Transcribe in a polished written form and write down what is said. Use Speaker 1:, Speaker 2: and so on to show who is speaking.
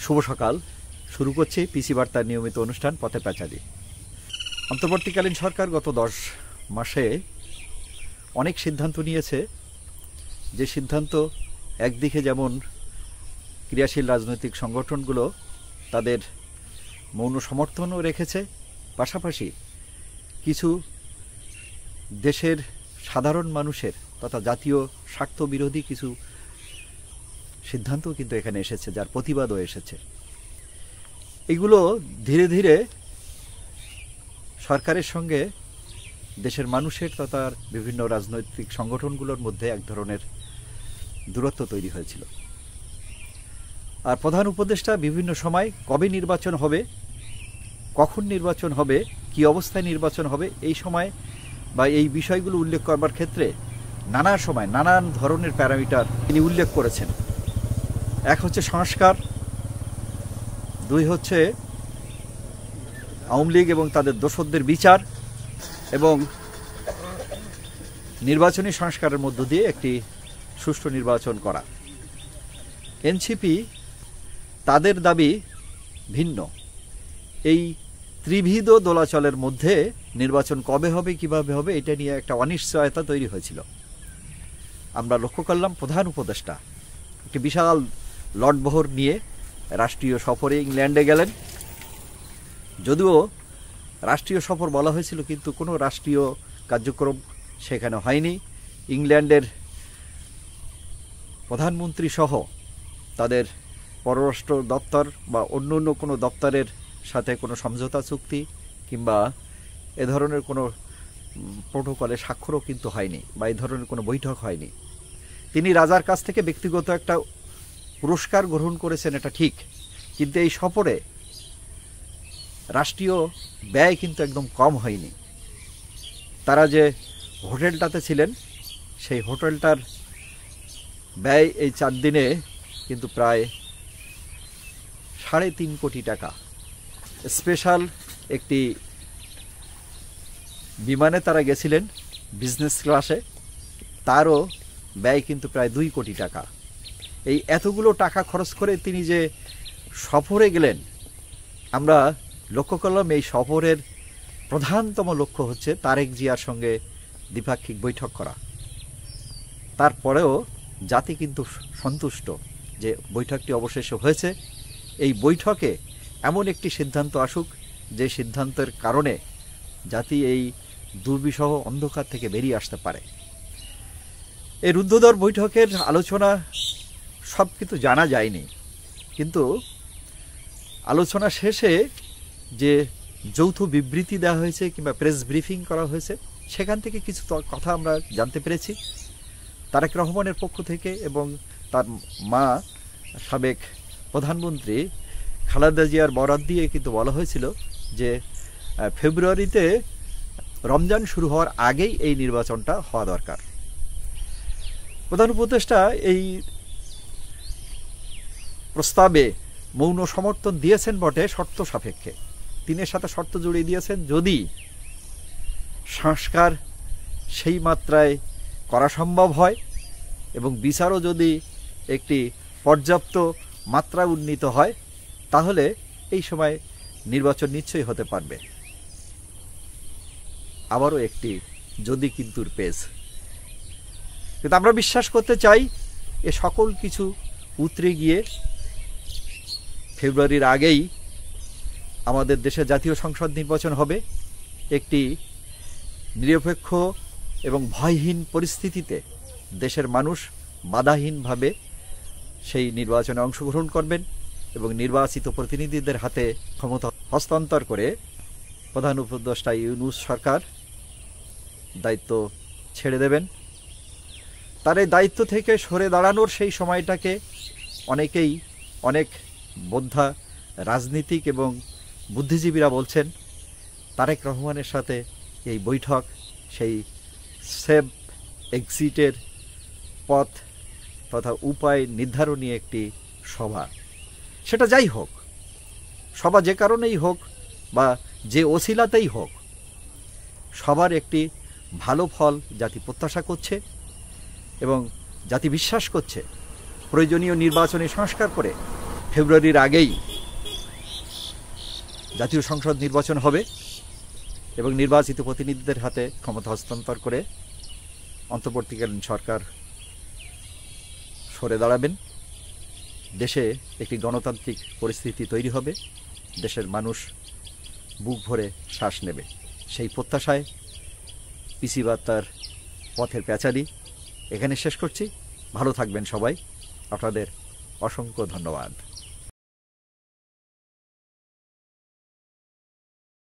Speaker 1: শুভ সকাল। শুরু করছি পিসি বার্তার নিয়মিত অনুষ্ঠান পথের পাঁচালী। অন্তর্বর্তীকালীন সরকার গত 10 মাসে অনেক সিদ্ধান্ত নিয়েছে, যে সিদ্ধান্ত একদিকে যেমন ক্রিয়াশীল রাজনৈতিক সংগঠনগুলো তাদের মৌন সমর্থনও রেখেছে, পাশাপাশি কিছু দেশের সাধারণ মানুষের তথা জাতীয় স্বার্থ বিরোধী কিছু সিদ্ধান্তও কিন্তু এখানে এসেছে, যার প্রতিবাদও এসেছে। এগুলো ধীরে ধীরে সরকারের সঙ্গে দেশের মানুষের তথা বিভিন্ন রাজনৈতিক সংগঠনগুলোর মধ্যে এক ধরনের দূরত্ব তৈরি হয়েছিল। আর প্রধান উপদেষ্টা বিভিন্ন সময় কবে নির্বাচন হবে, কখন নির্বাচন হবে, কি অবস্থায় নির্বাচন হবে, এই সময় বা এই বিষয়গুলো উল্লেখ করবার ক্ষেত্রে নানা সময় নানান ধরনের প্যারামিটার তিনি উল্লেখ করেছেন। এক হচ্ছে সংস্কার, দুই হচ্ছে আওয়ামী লীগ এবং তাদের দোসরদের বিচার, এবং নির্বাচনী সংস্কারের মধ্য দিয়ে একটি সুষ্ঠু নির্বাচন করা। এনসিপি তাদের দাবি ভিন্ন। এই ত্রিভিদ দোলাচলের মধ্যে নির্বাচন কবে হবে, কিভাবে হবে, এটা নিয়ে একটা অনিশ্চয়তা তৈরি হয়েছিল। আমরা লক্ষ্য করলাম প্রধান উপদেষ্টা একটি বিশাল লটবহর নিয়ে রাষ্ট্রীয় সফরে ইংল্যান্ডে গেলেন। যদিও রাষ্ট্রীয় সফর বলা হয়েছিল, কিন্তু কোনো রাষ্ট্রীয় কার্যক্রম সেখানে হয়নি। ইংল্যান্ডের প্রধানমন্ত্রী সহ তাদের পররাষ্ট্র দপ্তর বা অন্য অন্য কোনো দপ্তরের সাথে কোনো সমঝোতা চুক্তি কিংবা এ ধরনের কোনো প্রোটোকলে স্বাক্ষরও কিন্তু হয়নি, বা এই ধরনের কোনো বৈঠক হয়নি। তিনি রাজার কাছ থেকে ব্যক্তিগত একটা পুরস্কার গ্রহণ করেছেন, এটা ঠিক, কিন্তু এই সফরে রাষ্ট্রীয় ব্যয় কিন্তু একদম কম হয়নি। তারা যে হোটেলটাতে ছিলেন, সেই হোটেলটার ব্যয় এই 4 দিনে কিন্তু প্রায় 3.5 কোটি টাকা। স্পেশাল একটি বিমানে তারা গেছিলেন বিজনেস ক্লাসে, তারও ব্যয় কিন্তু প্রায় 2 কোটি টাকা। এই এতগুলো টাকা খরচ করে তিনি যে সফরে গেলেন, আমরা লক্ষ্য করলাম এই সফরের প্রধানতম লক্ষ্য হচ্ছে তারেক জিয়ার সঙ্গে দ্বিপাক্ষিক বৈঠক করা। তারপরেও জাতি কিন্তু সন্তুষ্ট যে বৈঠকটি অবশেষে হয়েছে। এই বৈঠকে এমন একটি সিদ্ধান্ত আসুক, যে সিদ্ধান্তের কারণে জাতি এই দুর্বিষহ অন্ধকার থেকে বেরিয়ে আসতে পারে। এই রুদ্ধদ্বার বৈঠকের আলোচনা সব কিছু জানা যায়নি, কিন্তু আলোচনা শেষে যে যৌথ বিবৃতি দেওয়া হয়েছে কিংবা প্রেস ব্রিফিং করা হয়েছে, সেখান থেকে কিছু কথা আমরা জানতে পেরেছি। তারেক রহমানের পক্ষ থেকে এবং তার মা সাবেক প্রধানমন্ত্রী খালেদা জিয়ার বরাত দিয়ে কিন্তু বলা হয়েছিল যে ফেব্রুয়ারিতে রমজান শুরু হওয়ার আগেই এই নির্বাচনটা হওয়া দরকার। প্রধান উপদেষ্টা এই প্রস্তাবে মৌন সমর্থন দিয়েছেন বটে, শর্ত সাপেক্ষে। তিনি এর সাথে শর্ত জড়িয়ে দিয়েছেন, যদি সংস্কার সেই মাত্রায় করা সম্ভব হয় এবং বিচারও যদি একটি পর্যাপ্ত মাত্রা উন্নীত হয়, তাহলে এই সময় নির্বাচন নিশ্চয়ই হতে পারবে। আবারও একটি যদি কিন্তুর পেজ। কিন্তু আমরা বিশ্বাস করতে চাই এ সকল কিছু উতরে গিয়ে ফেব্রুয়ারির আগেই আমাদের দেশে জাতীয় সংসদ নির্বাচন হবে। একটি নিরপেক্ষ এবং ভয়হীন পরিস্থিতিতে দেশের মানুষ বাধাহীনভাবে সেই নির্বাচনে অংশগ্রহণ করবেন এবং নির্বাচিত প্রতিনিধিদের হাতে ক্ষমতা হস্তান্তর করে প্রধান উপদেষ্টা ইউনূস সরকার দায়িত্ব ছেড়ে দেবেন। তার এই দায়িত্ব থেকে সরে দাঁড়ানোর সেই সময়টাকে অনেকেই, অনেক বোদ্ধা রাজনীতিক এবং বুদ্ধিজীবীরা বলছেন তারেক রহমানের সাথে এই বৈঠক সেই সেফ এক্সিটের পথ তথা উপায় নির্ধারণী একটি সভা। সেটা যাই হোক, সভা যে কারণেই হোক বা যে ওসিলাতেই হোক, সবার একটি ভালো ফল জাতি প্রত্যাশা করছে এবং জাতি বিশ্বাস করছে প্রয়োজনীয় নির্বাচনী সংস্কার করে ফেব্রুয়ারির আগেই জাতীয় সংসদ নির্বাচন হবে এবং নির্বাচিত প্রতিনিধিদের হাতে ক্ষমতা হস্তান্তর করে অন্তর্বর্তীকালীন সরকার সরে দাঁড়াবেন। দেশে একটি গণতান্ত্রিক পরিস্থিতি তৈরি হবে, দেশের মানুষ বুক ভরে শ্বাস নেবে। সেই প্রত্যাশায় পিসি বার্তার পথের প্যাচালি এখানে শেষ করছি। ভালো থাকবেন সবাই, আপনাদের অসংখ্য ধন্যবাদ।